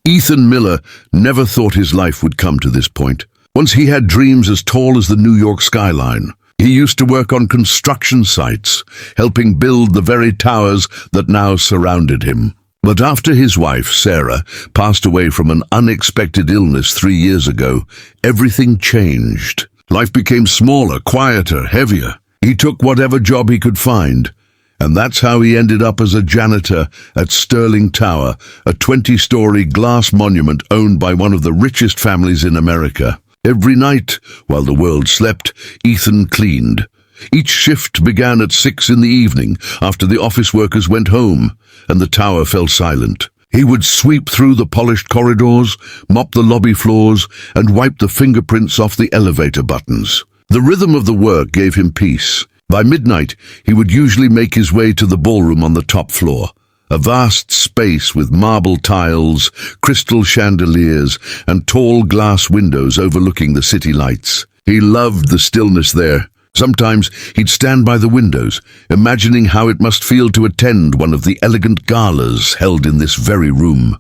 Ethan Miller never thought his life would come to this point. Once he had dreams as tall as the New York skyline. He used to work on construction sites, helping build the very towers that now surrounded him. But after his wife, Sarah, passed away from an unexpected illness 3 years ago, everything changed. Life became smaller, quieter, heavier. He took whatever job he could find, and that's how he ended up as a janitor at Sterling Tower, a 20-story glass monument owned by one of the richest families in America. Every night, while the world slept, Ethan cleaned. Each shift began at 6 in the evening, after the office workers went home, and the tower fell silent. He would sweep through the polished corridors, mop the lobby floors, and wipe the fingerprints off the elevator buttons. The rhythm of the work gave him peace. By midnight, he would usually make his way to the ballroom on the top floor, a vast space with marble tiles, crystal chandeliers, and tall glass windows overlooking the city lights. He loved the stillness there. Sometimes he'd stand by the windows, imagining how it must feel to attend one of the elegant galas held in this very room.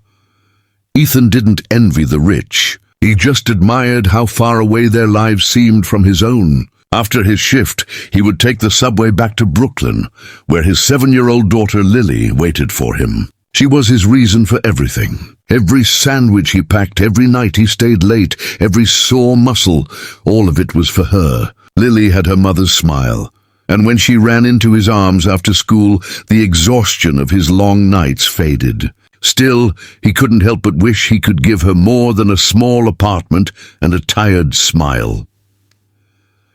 Ethan didn't envy the rich. He just admired how far away their lives seemed from his own. After his shift, he would take the subway back to Brooklyn, where his 7-year-old daughter Lily waited for him. She was his reason for everything. Every sandwich he packed, every night he stayed late, every sore muscle, all of it was for her. Lily had her mother's smile, and when she ran into his arms after school, the exhaustion of his long nights faded. Still, he couldn't help but wish he could give her more than a small apartment and a tired smile.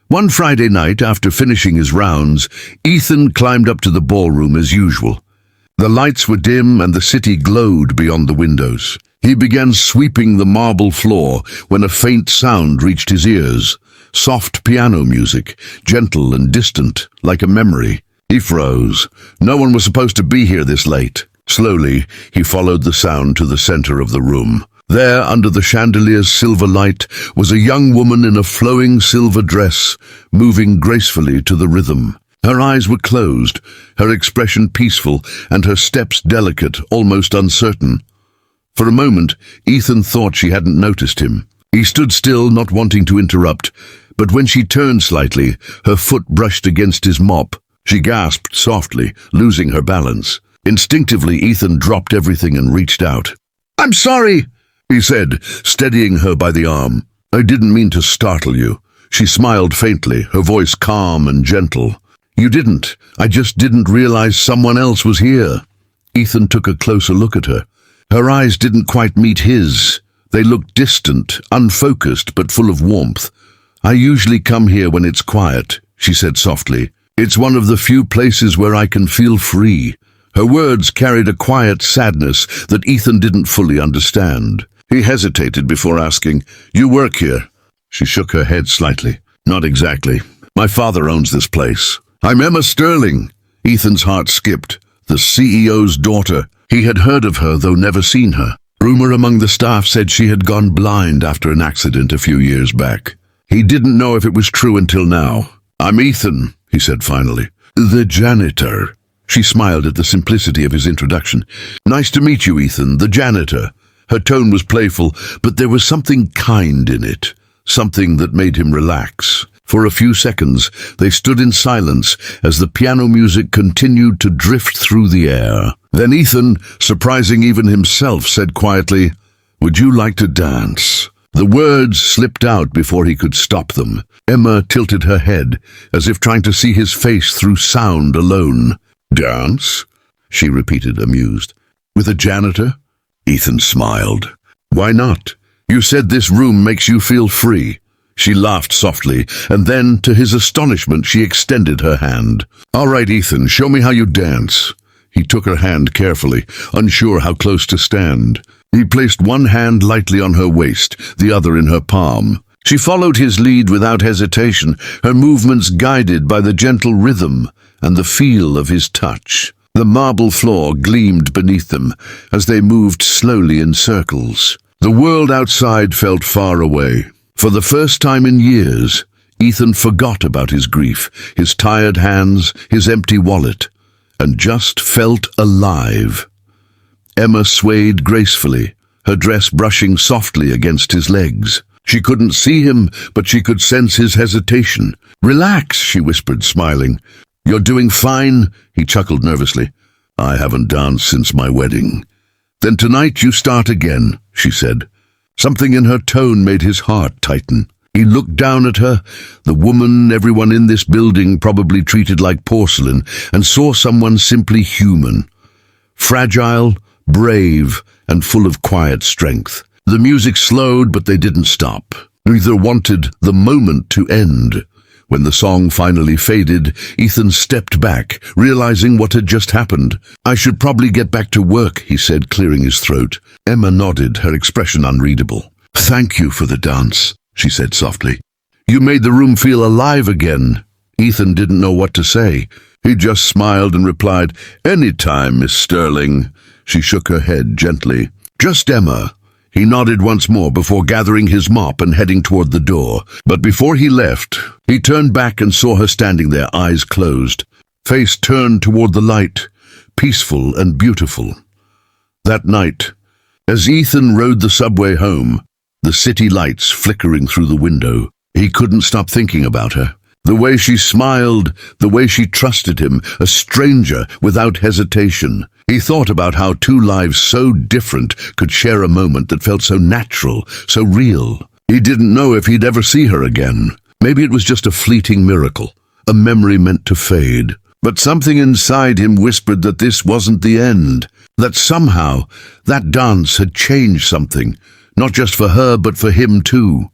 One Friday night, after finishing his rounds, Ethan climbed up to the ballroom as usual. The lights were dim and the city glowed beyond the windows. He began sweeping the marble floor when a faint sound reached his ears. Soft piano music, gentle and distant, like a memory. He froze. No one was supposed to be here this late. Slowly, he followed the sound to the center of the room. There, under the chandelier's silver light, was a young woman in a flowing silver dress, moving gracefully to the rhythm. Her eyes were closed, her expression peaceful, and her steps delicate, almost uncertain. For a moment, Ethan thought she hadn't noticed him. He stood still, not wanting to interrupt, but when she turned slightly, her foot brushed against his mop. She gasped softly, losing her balance. Instinctively, Ethan dropped everything and reached out. "I'm sorry," he said, steadying her by the arm. "I didn't mean to startle you." She smiled faintly, her voice calm and gentle. "You didn't. I just didn't realize someone else was here." Ethan took a closer look at her. Her eyes didn't quite meet his. They looked distant, unfocused, but full of warmth. "I usually come here when it's quiet," she said softly. "It's one of the few places where I can feel free." Her words carried a quiet sadness that Ethan didn't fully understand. He hesitated before asking, "You work here?" She shook her head slightly. "Not exactly. My father owns this place." "I'm Emma Sterling." Ethan's heart skipped. The CEO's daughter. He had heard of her, though never seen her. Rumor among the staff said she had gone blind after an accident a few years back. He didn't know if it was true until now. "I'm Ethan," he said finally. "The janitor." She smiled at the simplicity of his introduction. "Nice to meet you, Ethan, the janitor." Her tone was playful, but there was something kind in it, something that made him relax. For a few seconds, they stood in silence as the piano music continued to drift through the air. Then Ethan, surprising even himself, said quietly, "Would you like to dance?" The words slipped out before he could stop them. Emma tilted her head, as if trying to see his face through sound alone. "Dance?" she repeated, amused. "With a janitor?" Ethan smiled. "Why not? You said this room makes you feel free." She laughed softly, and then, to his astonishment, she extended her hand. "All right, Ethan, show me how you dance." He took her hand carefully, unsure how close to stand. He placed one hand lightly on her waist, the other in her palm. She followed his lead without hesitation, her movements guided by the gentle rhythm and the feel of his touch. The marble floor gleamed beneath them as they moved slowly in circles. The world outside felt far away. For the first time in years, Ethan forgot about his grief, his tired hands, his empty wallet, and just felt alive. Emma swayed gracefully, her dress brushing softly against his legs. She couldn't see him, but she could sense his hesitation. "Relax," she whispered, smiling. "You're doing fine," he chuckled nervously. "I haven't danced since my wedding." "Then tonight you start again," she said. Something in her tone made his heart tighten. He looked down at her, the woman everyone in this building probably treated like porcelain, and saw someone simply human. Fragile, brave, and full of quiet strength. The music slowed, but they didn't stop. Neither wanted the moment to end. When the song finally faded, Ethan stepped back, realizing what had just happened. "I should probably get back to work," he said, clearing his throat. Emma nodded, her expression unreadable. "Thank you for the dance," she said softly. "You made the room feel alive again." Ethan didn't know what to say. He just smiled and replied, "Any time, Miss Sterling." She shook her head gently. "Just Emma." He nodded once more before gathering his mop and heading toward the door. But before he left, he turned back and saw her standing there, eyes closed, face turned toward the light, peaceful and beautiful. That night, as Ethan rode the subway home, the city lights flickering through the window, he couldn't stop thinking about her. The way she smiled, the way she trusted him, a stranger without hesitation. He thought about how two lives so different could share a moment that felt so natural, so real. He didn't know if he'd ever see her again. Maybe it was just a fleeting miracle, a memory meant to fade. But something inside him whispered that this wasn't the end, that somehow that dance had changed something, not just for her but for him too.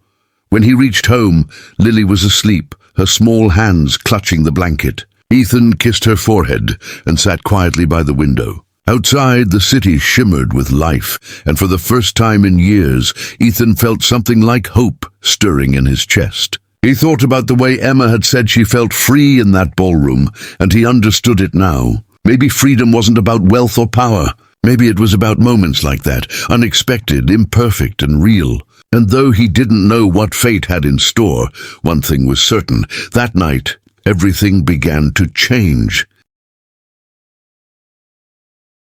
When he reached home, Lily was asleep, her small hands clutching the blanket. Ethan kissed her forehead and sat quietly by the window. Outside, the city shimmered with life, and for the first time in years, Ethan felt something like hope stirring in his chest. He thought about the way Emma had said she felt free in that ballroom, and he understood it now. Maybe freedom wasn't about wealth or power. Maybe it was about moments like that, unexpected, imperfect, and real. And though he didn't know what fate had in store, one thing was certain. That night, everything began to change.